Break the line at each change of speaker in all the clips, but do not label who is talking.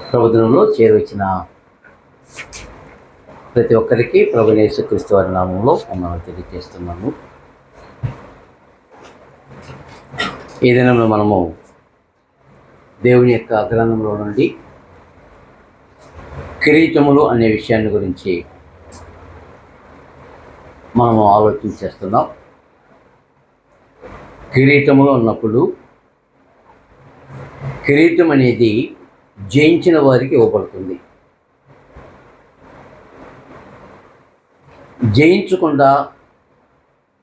ప్రభుత్వంలో చేరవచ్చిన ప్రతి ఒక్కరికి ప్రభువైన యేసుక్రీస్తు వారి నామంలో మనం తెలియజేస్తున్నాము. ఈ దినంలో మనము దేవుని యొక్క గ్రంథంలో నుండి కిరీటములు అనే విషయాన్ని గురించి మనము ఆలోచన చేస్తున్నాం. కిరీటములు అన్నప్పుడు కిరీటం అనేది జయించిన వారికి ఇవ్వబడుతుంది. జయించకుండా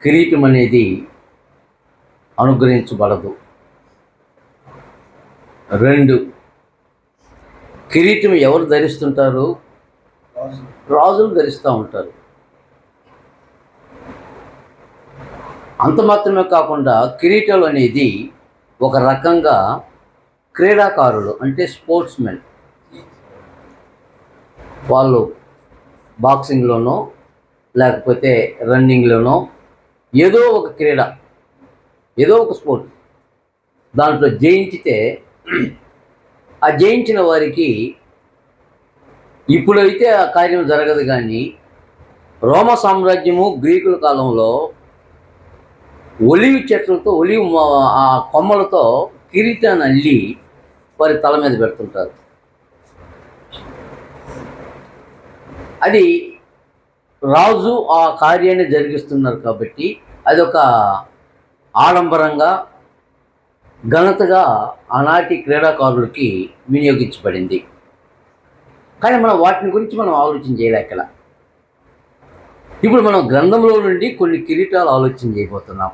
కిరీటం అనేది అనుగ్రహించబడదు. 2, కిరీటం ఎవరు ధరిస్తుంటారు? రాజులు ధరిస్తూ ఉంటారు. అంత మాత్రమే కాకుండా కిరీటాలు అనేది ఒక రకంగా క్రీడాకారులు, అంటే స్పోర్ట్స్ మెన్, వాళ్ళు బాక్సింగ్లోనో లేకపోతే రన్నింగ్లోనో ఏదో ఒక క్రీడ, ఏదో ఒక స్పోర్ట్స్ దాంట్లో జయించితే ఆ జయించిన వారికి ఇప్పుడైతే ఆ కార్యం జరగదు. కానీ రోమ సామ్రాజ్యము గ్రీకుల కాలంలో ఒలివ్ చెట్లతో, ఆ కొమ్మలతో కిరీటాన్ని అల్లి వారి తల మీద పెడుతుంటారు. అది రాజు ఆ కార్యాన్ని జరిగిస్తున్నారు కాబట్టి అదొక ఆడంబరంగా, ఘనతగా ఆనాటి క్రీడాకారులకి వినియోగించబడింది. కానీ మనం వాటిని గురించి మనం ఆలోచన చేయలేకల. ఇప్పుడు మనం గ్రంథంలో నుండి కొన్ని కిరీటాలు ఆలోచన చేయబోతున్నాం.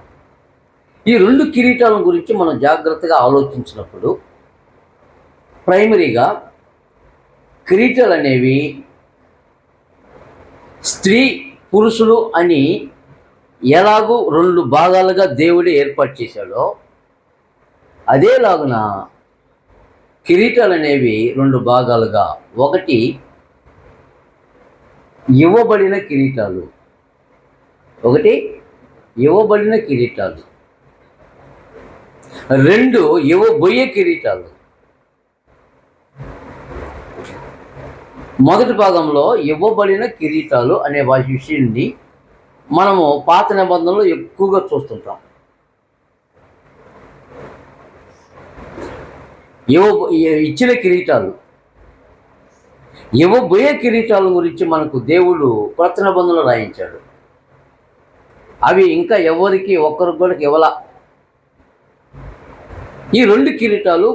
ఈ 2 కిరీటాల గురించి మనం జాగ్రత్తగా ఆలోచించినప్పుడు ప్రైమరీగా కిరీటాలు అనేవి స్త్రీ పురుషులు అని ఎలాగూ 2 భాగాలుగా దేవుడే ఏర్పాటు చేశాడో అదేలాగున కిరీటాలు అనేవి 2 భాగాలుగా, ఒకటి ఇవ్వబడిన కిరీటాలు, ఇవ్వబడిన కిరీటాలు, 2 ఇవ్వబోయే కిరీటాలు. మొదటి భాగంలో ఇవ్వబడిన కిరీటాలు అనే విషయాన్ని మనము పాత నిబంధనలో ఎక్కువగా చూస్తుంటాం. ఇచ్చిన కిరీటాలు, ఇవ్వబోయే కిరీటాల గురించి మనకు దేవుడు కొత్త నిబంధనలు రాయించాడు. అవి ఇంకా ఎవరికి ఒక్కరికి కూడా ఇవ్వాల. ఈ 2 కిరీటాలు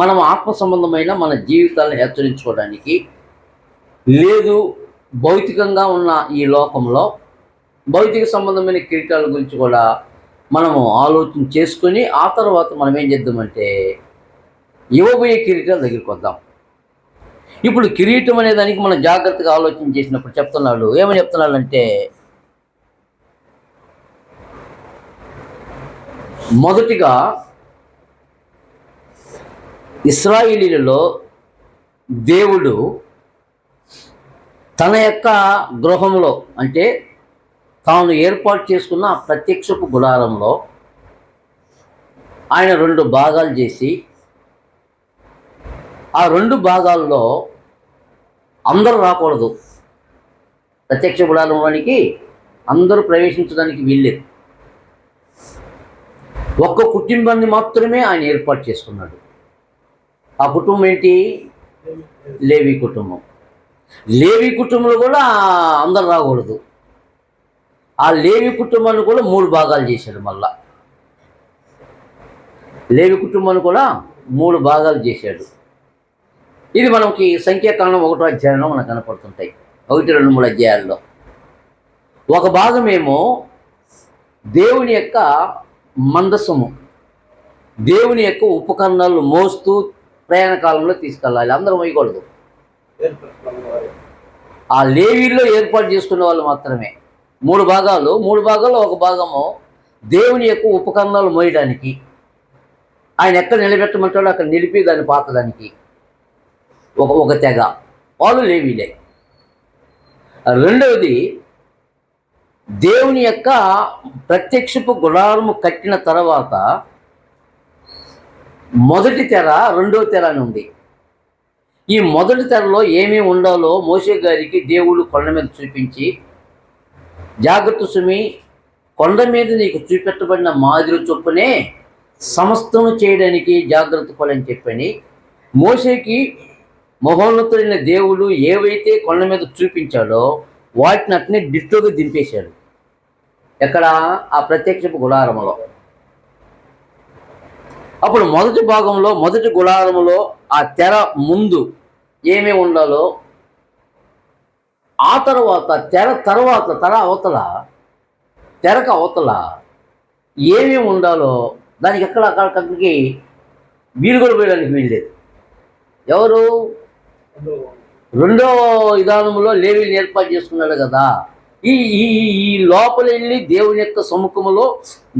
మనం ఆత్మ సంబంధమైన మన జీవితాలను హెచ్చరించుకోవడానికి, లేదు భౌతికంగా ఉన్న ఈ లోకంలో భౌతిక సంబంధమైన కిరీటాల గురించి కూడా మనము ఆలోచన చేసుకొని ఆ తర్వాత మనం ఏం చేద్దామంటే ఇవ్వబోయే కిరీటాల దగ్గరికి వద్దాం. ఇప్పుడు కిరీటం అనే దానికి మనం జాగ్రత్తగా ఆలోచన చేసినప్పుడు ఏమని చెప్తున్నాడంటే, మొదటిగా ఇశ్రాయేలీయులలో దేవుడు తన యొక్క గృహంలో, అంటే తాను ఏర్పాటు చేసుకున్న ప్రత్యక్షపు గుడారంలో ఆయన 2 భాగాలు చేసి, ఆ 2 భాగాల్లో అందరూ రాకూడదు. ప్రత్యక్ష గుడారంలోనికి అందరూ ప్రవేశించడానికి వీల్లేదు. ఒక్క కుటుంబాన్ని మాత్రమే ఆయన ఏర్పాటు చేసుకున్నాడు. ఆ కుటుంబం ఏంటి? లేవి కుటుంబం. లేవి కుటుంబంలో కూడా అందరు రాకూడదు. ఆ లేవి కుటుంబాన్ని కూడా 3 భాగాలు చేశాడు. మళ్ళా లేవి కుటుంబాన్ని కూడా 3 భాగాలు చేశాడు. ఇది మనకి సంఖ్యాకాండం 1వ అధ్యాయంలో మనకు కనపడుతుంటాయి. 1, 2, 3 అధ్యాయాల్లో. ఒక భాగమేమో దేవుని యొక్క మందసము, దేవుని యొక్క ఉపకరణాలు మోస్తూ ప్రయాణ కాలంలో తీసుకెళ్ళాలి. అందరూ మోయకూడదు. ఆ లేవీల్లో ఏర్పాటు చేసుకునే వాళ్ళు మాత్రమే. 3 భాగాలు. 3 భాగాల్లో ఒక భాగము దేవుని యొక్క ఉపకరణాలు మోయడానికి, ఆయన ఎక్కడ నిలబెట్టమంటాడో అక్కడ నిలిపి దాన్ని పాతడానికి ఒక తెగ, వాళ్ళు లేవీలే. రెండవది, దేవుని యొక్క ప్రత్యక్షపు గుడారము కట్టిన తర్వాత మొదటి తెర, రెండవ తెర అని ఉంది. ఈ మొదటి తెరలో ఏమేమి ఉండాలో మోషే గారికి దేవుడు కొండ మీద చూపించి, జాగ్రత్త సుమి, కొండ మీద నీకు చూపెట్టబడిన మాదిరి చొప్పునే సమస్తము చేయడానికి జాగ్రత్త పడని చెప్పని మోషేకి మహోన్నతుడైన దేవుడు ఏవైతే కొండ మీద చూపించాడో వాటిని అట్నే డిట్టోగా దింపేశాడు. ఎక్కడ? ఆ ప్రత్యక్షపు గుడారములో. అప్పుడు మొదటి భాగంలో, మొదటి గుడారములో ఆ తెర ముందు ఏమేమి ఉండాలో, ఆ తర్వాత తెర అవతల, తెరకు అవతల ఏమేమి ఉండాలో దానికి అక్కడికి వీలు కూడా పోయడానికి వీల్లేదు. ఎవరు? రెండో విధానంలో లేవీని ఏర్పాటు చేసుకున్నాడు కదా. ఈ ఈ ఈ లోపల వెళ్ళి దేవుని యొక్క సముఖములో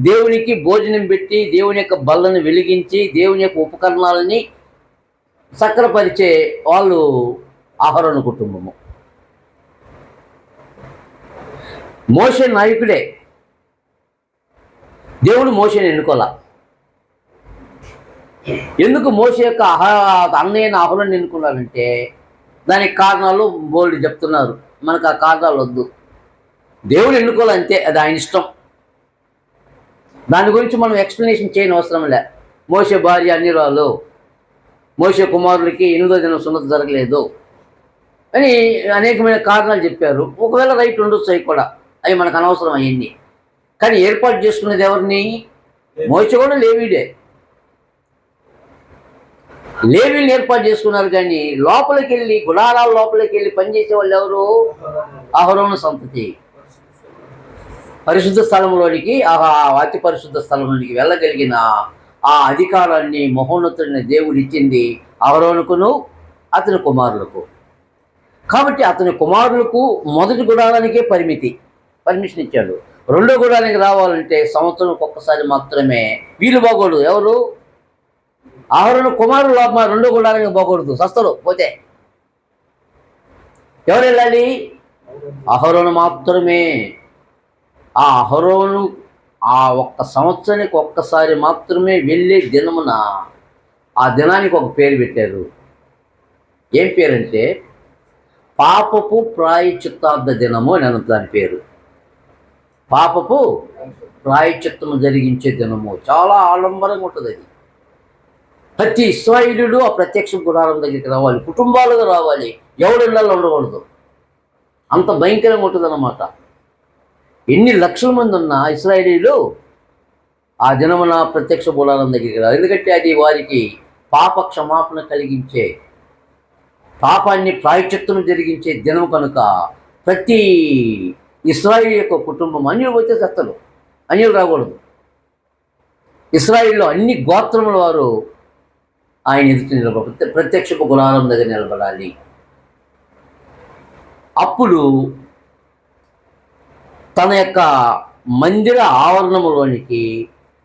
దేవునికి భోజనం పెట్టి, దేవుని యొక్క బల్లను వెలిగించి, దేవుని యొక్క ఉపకరణాలని సక్రపరిచే వాళ్ళు అహరోను కుటుంబము. మోషే నాయకుడే, దేవుడు మోషేని ఎన్నుకోలా. ఎందుకు మోషే యొక్క అన్నయ్యన అహరోను ఎన్నుకున్నాడంటే దానికి కారణాలు బోల్డ్ చెప్తున్నారు. మనకు ఆ కారణాలు వద్దు. దేవుడు ఎన్నుకోవాలంతే, అది ఆయన ఇష్టం. దాని గురించి మనం ఎక్స్ప్లెనేషన్ చేయని అవసరం లే. మోషే భార్య అన్యురాలు, మోషే కుమారులకి 8వ దినం సున్నత జరగలేదు అని అనేకమైన కారణాలు చెప్పారు. ఒకవేళ రైట్ ఉండొచ్చు, అవి కూడా, అవి మనకు అనవసరం అయ్యింది. కానీ ఏర్పాటు చేసుకునేది ఎవరిని? మోషే కూడా లేవీడే. లేవీని ఏర్పాటు చేసుకున్నారు. కానీ లోపలికి వెళ్ళి, గుడారాల లోపలికి వెళ్ళి పనిచేసే వాళ్ళు ఎవరు? అహరోను సంతతి. పరిశుద్ధ స్థలంలోనికి, అతి పరిశుద్ధ స్థలంలోనికి వెళ్ళగలిగిన ఆ అధికారాన్ని మహోన్నతుడైన దేవుడు ఇచ్చింది అహరోనుకును అతని కుమారులకు. కాబట్టి అతని కుమారులకు మొదటి గుడారానికే పర్మిషన్ ఇచ్చాడు. రెండో గుడారానికి రావాలంటే సంవత్సరానికి ఒక్కసారి మాత్రమే వీలు బాగోడు. ఎవరు? అహరోను కుమారులు రెండో గుడారానికి పోకూడదు, సస్తలు పోతే. ఎవరు వెళ్ళాలి? అహరోను మాత్రమే. ఆ అహరోను ఆ ఒక్క సంవత్సరానికి ఒక్కసారి మాత్రమే వెళ్ళే దినమున ఆ దినానికి ఒక పేరు పెట్టారు. ఏం పేరంటే పాపపు ప్రాయశ్చిత్తార్థ దినము అని దాని పేరు. పాపపు ప్రాయశ్చిత్తము జరిగించే దినము. చాలా ఆడంబరంగా ఉంటుంది అది. ప్రతి ఇశ్రాయేలీయుడు ఆ ప్రత్యక్ష గుడారం దగ్గరికి రావాలి, కుటుంబాలుగా రావాలి, ఎవడు ఇళ్ళల్లో ఉండకూడదు. అంత భయంకరంగా ఉంటుంది అన్నమాట. ఎన్ని లక్షల మంది ఉన్న ఇశ్రాయేలీయులు ఆ దినమున ప్రత్యక్ష గుడారం దగ్గరికి రావాలి. ఎందుకంటే అది వారికి పాప క్షమాపణ కలిగించే, పాపాన్ని ప్రాయశ్చిత్తము జరిగించే దినం కనుక ప్రతి ఇశ్రాయేలు యొక్క కుటుంబం, అన్యులు పోతే సత్తలు, అన్యులు రాకూడదు. ఇశ్రాయేల్లో అన్ని గోత్రముల వారు ఆయన ఎదుటి నిలబడి ప్రత్యక్షపు గుడారం దగ్గర నిలబడాలి. అప్పుడు తన యొక్క మందిర ఆవరణములోనికి,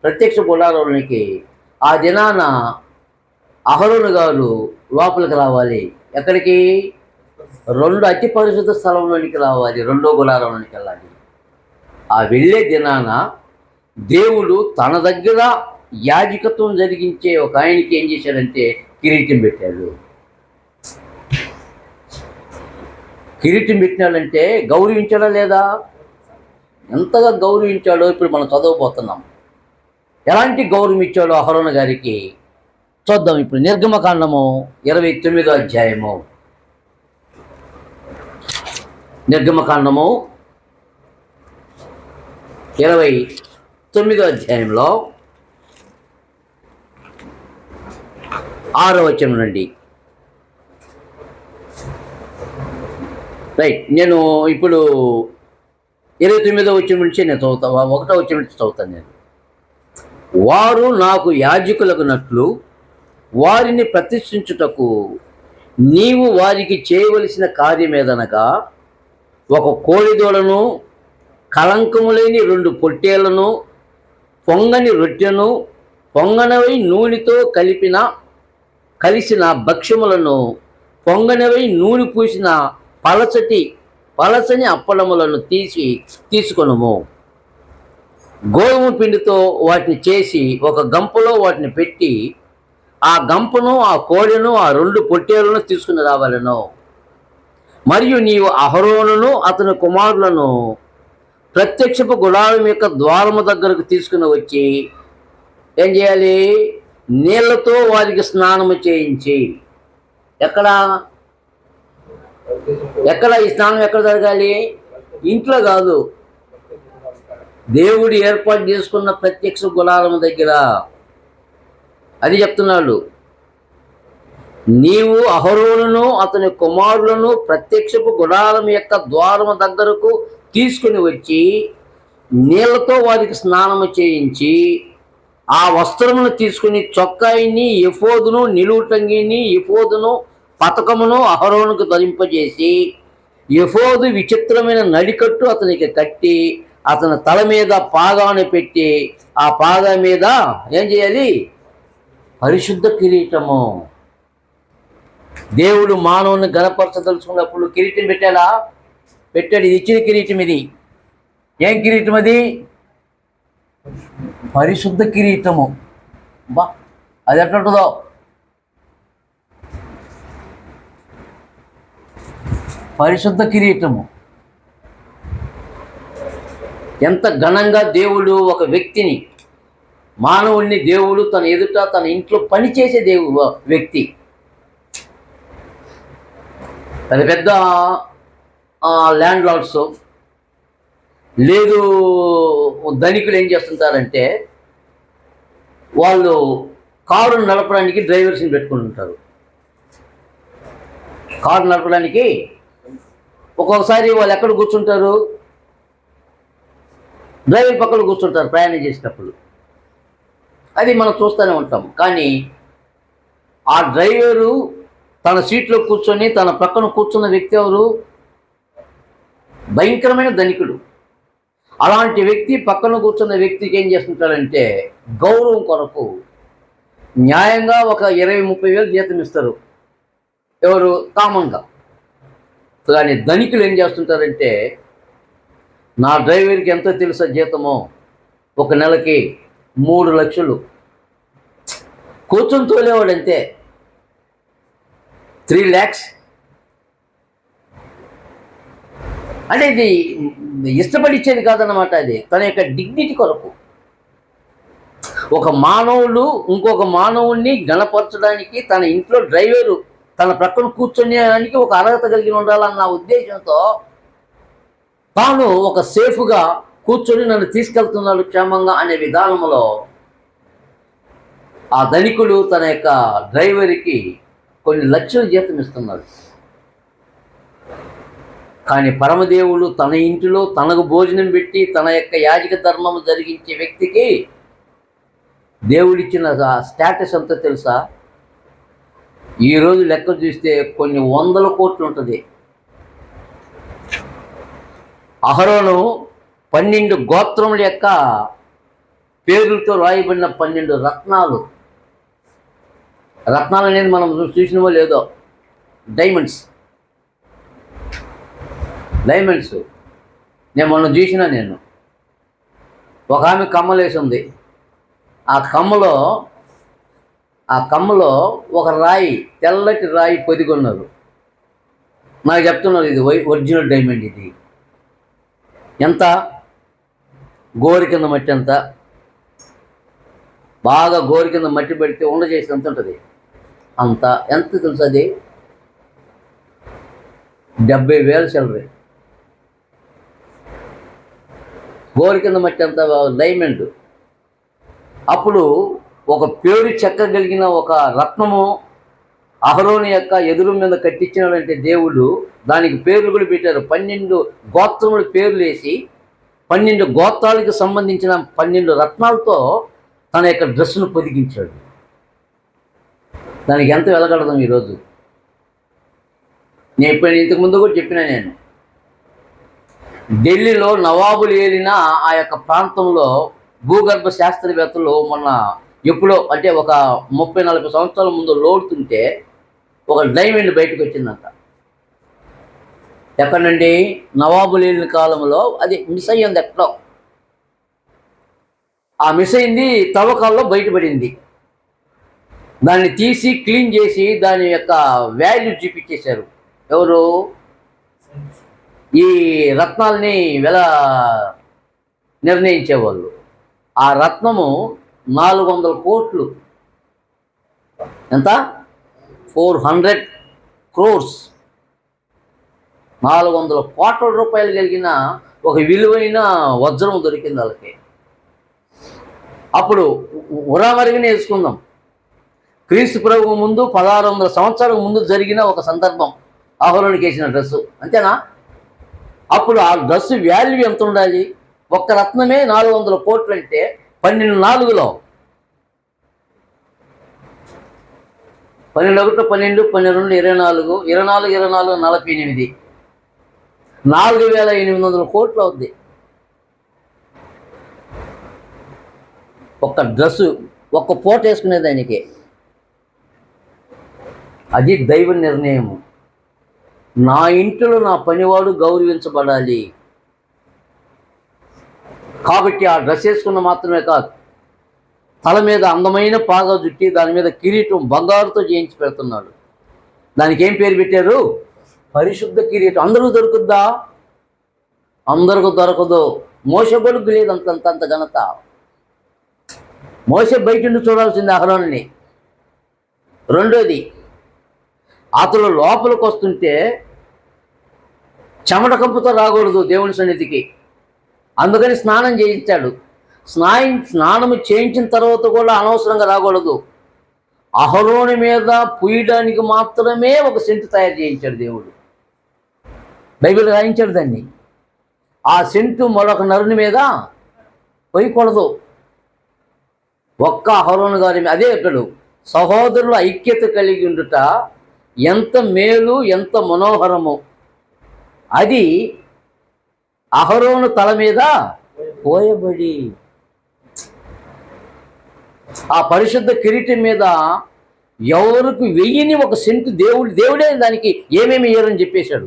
ప్రత్యక్ష గుడారంలోనికి ఆ దినాన అహరోను గారు లోపలికి రావాలి. ఎక్కడికి? అతి పరిశుద్ధ స్థలంలోనికి రావాలి, రెండో గుడారంలోనికి వెళ్ళాలి. ఆ వెళ్ళే దినాన దేవుడు తన దగ్గర యాజకత్వం జరిగించే ఒక ఆయనకి ఏం చేశాడంటే కిరీటం పెట్టాడు. కిరీటం పెట్టినాడంటే గౌరవించాడా లేదా? ఎంతగా గౌరవించాడో ఇప్పుడు మనం చదవబోతున్నాం. ఎలాంటి గౌరవం ఇచ్చాడో అహరోను గారికి చూద్దాం. ఇప్పుడు నిర్గమకాండము 29వ అధ్యాయము. నిర్గమకాండము 29వ అధ్యాయంలో 6వ వచనం నుండి. రైట్, నేను ఇప్పుడు 29వ వచనం నుంచి నేను చదువుతాను, 1వ వచనం నుంచి చదువుతాను నేను. వారు నాకు యాజకులగునట్లు వారిని ప్రతిష్ఠించుటకు నీవు వారికి చేయవలసిన కార్యమేదనగా ఒక కోడిదూడను, కళంకము లేని 2 పొట్టేళ్లను, పొంగని రొట్టెను, పొంగనవై నూనెతో కలిసిన భక్ష్యములను, పొంగనవై నూనె పూసిన పలచని అప్పలములను తీసుకొనుము. గోధుమ పిండితో వాటిని చేసి ఒక గంపలో వాటిని పెట్టి ఆ గంపను, ఆ కోడెను, ఆ 2 పొట్టేలును తీసుకుని రావాలను. మరియు నీవు అహరోనును అతని కుమారులను ప్రత్యక్షపు గుడారం యొక్క ద్వారము దగ్గరకు తీసుకుని వచ్చి ఏం చేయాలి? నీళ్లతో వారికి స్నానము చేయించి. ఎక్కడ ఎక్కడ ఈ స్నానం ఎక్కడ జరగాలి? ఇంట్లో కాదు, దేవుడు ఏర్పాటు చేసుకున్న ప్రత్యక్ష గుడారం దగ్గర. అది చెప్తున్నాడు. నీవు అహరోనును అతని కుమారులను ప్రత్యక్షపు గుడారం యొక్క ద్వారము దగ్గరకు తీసుకుని వచ్చి నీళ్లతో వారికి స్నానము చేయించి ఆ వస్త్రమును తీసుకుని చొక్కాయిని, ఎఫోదును, నిలువుటంగిని, ఎఫోదును, పతకమును అహరోనుకు ధరింపజేసి ఎఫోదు విచిత్రమైన నడికట్టు అతనికి కట్టి అతని తల మీద పాగాను పెట్టి ఆ పాగా మీద ఏం చేయాలి? పరిశుద్ధ కిరీటము. దేవుడు మానవుని గణపరచదలుచుకున్నప్పుడు కిరీటం పెట్టాడా? పెట్టాడు. ఇది ఇచ్చిన కిరీటం. ఇది ఏం కిరీటం? అది పరిశుద్ధ కిరీటము. బా, అది ఎట్లుంటుందో. పరిశుద్ధ కిరీటము. ఎంత ఘనంగా దేవుడు ఒక వ్యక్తిని, మానవుడిని దేవుడు తన ఎదుట తన ఇంట్లో పనిచేసే వ్యక్తి. పెద్ద పెద్ద ల్యాండ్ లార్డ్స్ లేదు ధనికులు ఏం చేస్తుంటారంటే వాళ్ళు కారు నడపడానికి డ్రైవర్స్ని పెట్టుకుని ఉంటారు. కారు నడపడానికి ఒక్కొక్కసారి వాళ్ళు ఎక్కడ కూర్చుంటారు? డ్రైవర్ పక్కన కూర్చుంటారు ప్రయాణం చేసేటప్పుడు. అది మనం చూస్తూనే ఉంటాం. కానీ ఆ డ్రైవరు తన సీట్లో కూర్చొని తన పక్కన కూర్చున్న వ్యక్తి ఎవరు? భయంకరమైన ధనికుడు. అలాంటి వ్యక్తి పక్కన కూర్చున్న వ్యక్తికి ఏం చేస్తుంటారంటే గౌరవం కొరకు న్యాయంగా ఒక 20-30 వేలు జీతం ఇస్తారు. ఎవరు? కామన్గా. కానీ ధనికులు ఏం చేస్తుంటారంటే నా డ్రైవర్కి ఎంతో తెలుసా జీతమో? ఒక నెలకి 3 లక్షలు. కూర్చొని తోలేవాడు అంతే, 3 lakhs. అంటే ఇది ఇష్టపడిచ్చేది కాదన్నమాట. అది తన యొక్క డిగ్నిటీ కొరకు. ఒక మానవుడు ఇంకొక మానవుణ్ణి గణపరచడానికి తన ఇంట్లో డ్రైవరు తన ప్రక్కన కూర్చొనేదానికి ఒక అర్హత కలిగి ఉండాలన్న ఉద్దేశంతో తాను ఒక సేఫ్గా కూర్చొని నన్ను తీసుకెళ్తున్నాడు క్షేమంగా అనే విధానంలో ఆ ధనికుడు తన యొక్క డ్రైవర్కి కొన్ని లక్షలు జీతం ఇస్తున్నాడు. కానీ పరమదేవుడు తన ఇంటిలో తనకు భోజనం పెట్టి తన యొక్క యాజక ధర్మము జరిగించే వ్యక్తికి దేవుడిచ్చిన స్టేటస్ ఎంతో తెలుసా? ఈరోజు లెక్క చూస్తే కొన్ని 100 కోట్లు ఉంటుంది. అహరోను 12 గోత్రముల యొక్క పేర్లతో రాయబడిన 12 రత్నాలు. రత్నాలు అనేది మనం చూసినవో లేదో, డైమండ్స్. నేను మొన్న చూసినా. నేను ఒక ఆమె కమ్మలేసి ఉంది. ఆ కమ్మలో ఒక రాయి, తెల్లటి రాయి పొదిగొన్నారు. నాకు చెప్తున్నారు ఇది ఒరిజినల్ డైమండ్. ఇది ఎంత? గోరి కింద మట్టి ఎంత? బాగా గోరి కింద మట్టి పెడితే ఉండ చేసి ఎంత ఉంటుంది? అంత. ఎంత తెలుసు? అది 70,000 చిల్లర. గోరి కింద మట్టి ఎంత? డైమండ్. అప్పుడు ఒక పేరు చెక్కగలిగిన ఒక రత్నము అహరోను యొక్క ఎదురు మీద కట్టించినాడంటే దేవుడు దానికి పేర్లు కూడా పెట్టారు. 12 గోత్రముల పేర్లు వేసి 12 గోత్రాలకు సంబంధించిన 12 రత్నాలతో తన యొక్క డ్రెస్సును పొదిగించాడు. దానికి ఎంత వెలగడదాం ఈరోజు? నేను ఇప్పుడు ఇంతకుముందు కూడా చెప్పినా. నేను ఢిల్లీలో నవాబులు ఏలిన ఆ యొక్క ప్రాంతంలో భూగర్భ శాస్త్రవేత్తలు మొన్న ఎప్పుడో అంటే ఒక 30-40 సంవత్సరాల ముందు లోడుతుంటే ఒక డైమండ్ బయటకు వచ్చిందంట. ఎక్కడి నుండి? నవాబులు ఏలిన కాలంలో. అది మిస్ అయ్యింది ఎక్కడో. ఆ మిస్ అయింది తవ్వకాల్లో బయటపడింది. దాన్ని తీసి క్లీన్ చేసి దాని యొక్క వాల్యూ చూపించేశారు. ఎవరు? ఈ రత్నాల్ని వెల నిర్ణయించేవాళ్ళు. ఆ రత్నము 400 కోట్లు. ఎంత? 400 crores. 400 కోట్ల రూపాయలు కలిగిన ఒక విలువైన వజ్రం దొరికింది వాళ్ళకి. అప్పుడు ఉరామరిగిన వేసుకుందాం, క్రీస్తు ప్రభువు ముందు 1600 సంవత్సరాల ముందు జరిగిన ఒక సందర్భం, అహరోనుకి వేసిన డ్రెస్సు, అంతేనా? అప్పుడు ఆ డ్రెస్సు వాల్యూ ఎంత ఉండాలి? ఒక్క రత్నమే 400 కోట్లు అంటే 12/4లో 12 1 12 12 24 24 24 48 4800 కోట్లు అవుద్ది ఒక్క డ్రెస్సు, ఒక్క పూట వేసుకునేదానికి. అది దైవ నిర్ణయము. నా ఇంటిలో నా పనివాడు గౌరవించబడాలి కాబట్టి ఆ డ్రెస్ వేసుకున్న మాత్రమే కాదు, తల మీద అందమైన పాగా జుట్టి దాని మీద కిరీటం బంగారుతో చేయించి పెడుతున్నాడు. దానికి ఏం పేరు పెట్టారు? పరిశుద్ధ కిరీటం. అందరూ దొరుకుద్దా? అందరికి దొరకదు. మోసే బలుగు లేదు అంత ఘనత. మోసే బయట నుండి చూడాల్సింది అహరోనుని. రెండోది, అతను లోపలికి వస్తుంటే చెమట కంపుతో రాకూడదు దేవుని సన్నిధికి. అందుకని స్నానం చేయించాడు. స్నానము చేయించిన తర్వాత కూడా అనవసరంగా రాకూడదు. అహరోను మీద పూయడానికి మాత్రమే ఒక సెంటు తయారు చేయించాడు దేవుడు. బైబిల్ రాయించాడు దాన్ని. ఆ సెంటు మరొక నరుని మీద పోయకూడదు. ఒక్క అహరోను గారి అదే చెప్పాడు, సహోదరుల ఐక్యత కలిగి ఉండుట ఎంత మేలు, ఎంత మనోహరము. అది అహరోను తల మీద పోయబడి ఆ పరిశుద్ధ కిరీటం మీద ఎవరికి వెయ్యిని ఒక సెంటు దేవుడే దానికి ఏమేమి ఇయ్యారని చెప్పేశాడు.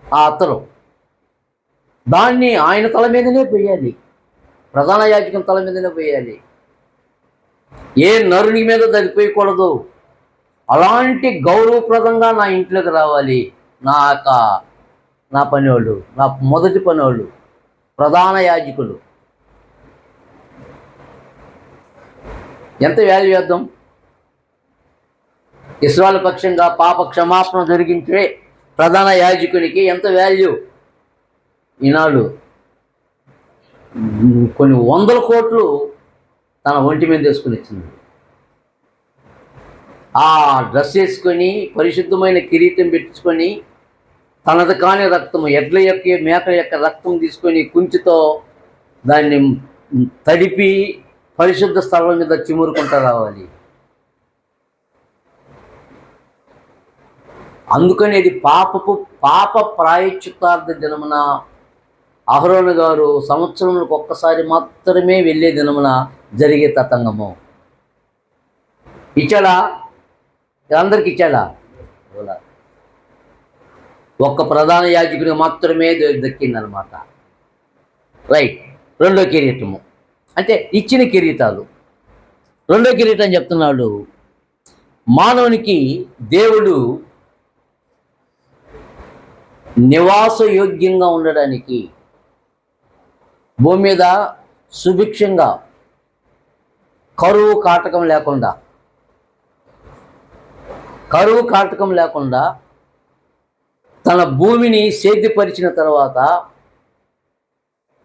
ఆ అత్తరు దాన్ని ఆయన తల మీదనే పోయాలి, ప్రధాన యాజకుని తల మీదనే పోయాలి. ఏ నరుని మీద దరిపోయకూడదు. అలాంటి గౌరవప్రదంగా నా ఇంట్లోకి రావాలి నా పనివాళ్ళు, నా మొదటి పనివాళ్ళు, ప్రధాన యాజకులు. ఎంత వాల్యూ వేద్దాం? ఇశ్రాయేలు పక్షంగా పాప క్షమాపణ జరిగించే ప్రధాన యాజకునికి ఎంత వాల్యూ? ఈనాడు కొన్ని 100 కోట్లు తన ఒంటి మీద వేసుకుని ఇచ్చింది. ఆ డ్రెస్ వేసుకొని పరిశుద్ధమైన కిరీటం పెట్టుకొని తనది కాని రక్తము, ఎడ్ల యొక్క మేకల యొక్క రక్తం తీసుకొని కుంచితో దాన్ని తడిపి పరిశుద్ధ స్థలం మీద చిమురుకుంటూ రావాలి. అందుకని ఇది పాప ప్రాయశ్చిత్తార్థ దినమున అహరోను గారు సంవత్సరంలో ఒక్కసారి మాత్రమే వెళ్ళే దినమున జరిగే తతంగము. ఇచ్చాడా? అందరికి ఇచ్చాడా? ఒక్క ప్రధాన యాజకుని మాత్రమే దక్కిందనమాట. రైట్. రెండో కిరీటము అంటే ఇచ్చిన కిరీటాలు. రెండో కిరీటం చెప్తున్నాడు, మానవునికి దేవుడు నివాసయోగ్యంగా ఉండడానికి భూమి మీద సుభిక్షంగా కరువు కాటకం లేకుండా తన భూమిని సేద్యపరిచిన తర్వాత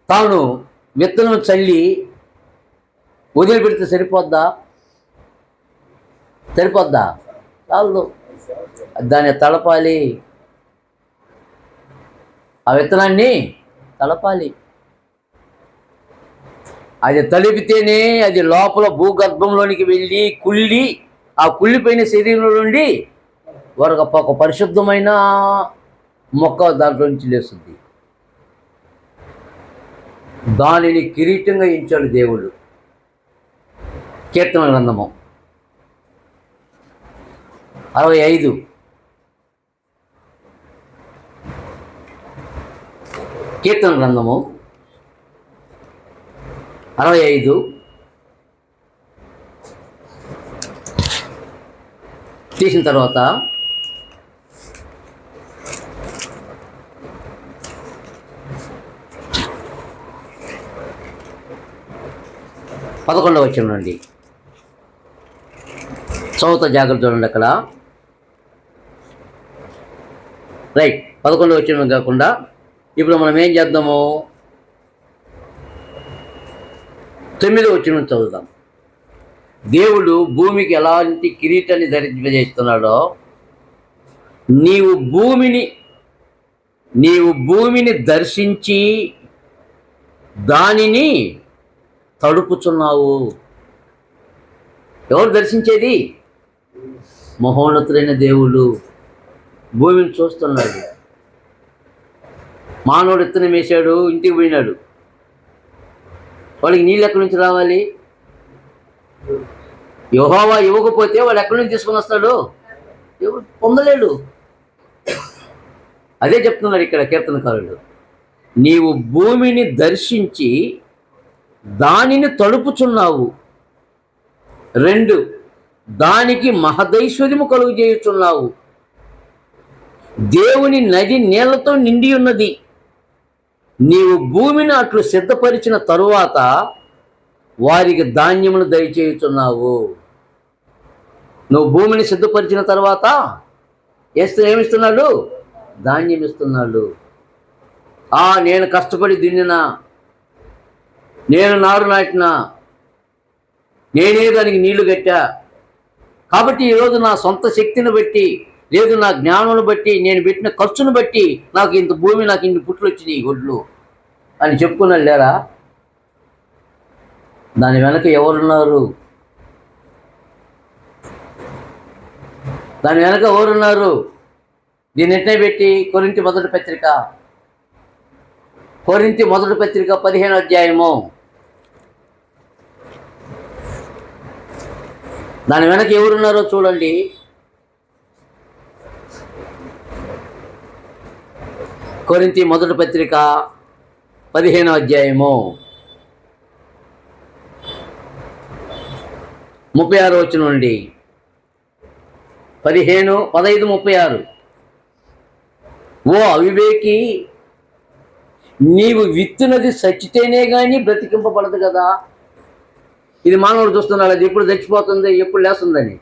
తాను విత్తనం చల్లి వదిలిపెడితే సరిపోద్దా? చాలు. దాన్ని తడపాలి, ఆ విత్తనాన్ని తడపాలి. అది తడిపితేనే అది లోపల భూగర్భంలోనికి వెళ్ళి కుళ్ళి ఆ కుళ్ళిపోయిన శరీరంలో నుండి ఒక పరిశుద్ధమైన మొక్క దాంట్లో నుంచి లేస్తుంది. దానిని కిరీటంగా ఇచ్చాడు దేవుడు. కీర్తన గ్రంథము 65 కీర్తన గ్రంథము 65 తీసిన తర్వాత పదకొండవ వచనం నుండి చదువుతా, జాగ్రత్త చూడండి అక్కడ. రైట్, 11 వచనం కాకుండా ఇప్పుడు మనం ఏం చేద్దాము, 9వ వచనం చదువుదాం. దేవుడు భూమికి ఎలాంటి కిరీటాన్ని ధరింపజేస్తున్నాడో, నీవు భూమిని దర్శించి దానిని తడుపుచున్నావు. ఎవరు దర్శించేది? మహోన్నతుడైన దేవుడు భూమిని చూస్తున్నాడు. మానవుడు విత్తనం వేశాడు, ఇంటికి పోయినాడు. వాడికి నీళ్ళు ఎక్కడి నుంచి రావాలి? యెహోవా ఇవ్వకపోతే వాడు ఎక్కడి నుంచి తీసుకొని వస్తాడు? పొందలేడు. అదే చెప్తున్నాడు ఇక్కడ కీర్తనకారుడు. నీవు భూమిని దర్శించి దానిని తడుపుచున్నావు. 2, దానికి మహదైశ్వర్యము కలుగు చేయుచున్నావు. దేవుని నది నీళ్లతో నిండి ఉన్నది. నీవు భూమిని అట్లు సిద్ధపరిచిన తరువాత వారికి ధాన్యమును దయచేయుచున్నావు. నువ్వు భూమిని సిద్ధపరిచిన తర్వాత ఏమిస్తున్నాడు? ధాన్యం ఇస్తున్నాడు. నేను కష్టపడి దున్నినా, నేను నారు నాటినా, నేనే దానికి నీళ్లు కట్టా, కాబట్టి ఈరోజు నా సొంత శక్తిని బట్టి, లేదు నా జ్ఞానాన్ని బట్టి, నేను పెట్టిన ఖర్చును బట్టి నాకు ఇంత భూమి, నాకు ఇన్ని పుట్లు వచ్చినాయి ఒడ్లు అని చెప్పుకున్నాడు లేరా? దాని వెనక ఎవరున్నారు? దాని వెనక ఎవరున్నారు? దీన్ని ఎట్నే పెట్టి కొరింథీ మొదటి పత్రిక 15వ అధ్యాయము, దాని వెనక ఎవరున్నారో చూడండి. కొరింథీ మొదటి పత్రిక 15వ అధ్యాయము 36వ వచనం నుండి 15, 15, 36. ఓ అవివేకి, నీవు విత్తునది చచ్చితేనే కానీ బ్రతికింపబడదు కదా. ఇది మానవుడు చూస్తున్నాడు, అది ఎప్పుడు చచ్చిపోతుంది, ఎప్పుడు లేస్తుందని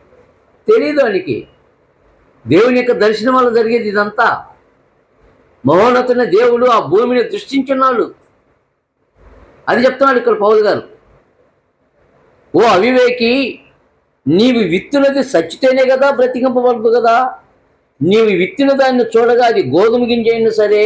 తెలియదు వానికి. దేవుని యొక్క దర్శనం వల్ల జరిగేది ఇదంతా. మహోన్నతున్న దేవుడు ఆ భూమిని దృష్టించున్నాడు. అది చెప్తున్నాడు ఇక్కడ పౌలు గారు. ఓ అవివేకి, నీవు విత్తునది చచ్చితేనే కదా బ్రతికింపబడదు కదా. నీవు విత్తిన దాన్ని చూడగా అది గోధుమ గింజ అయినా సరే,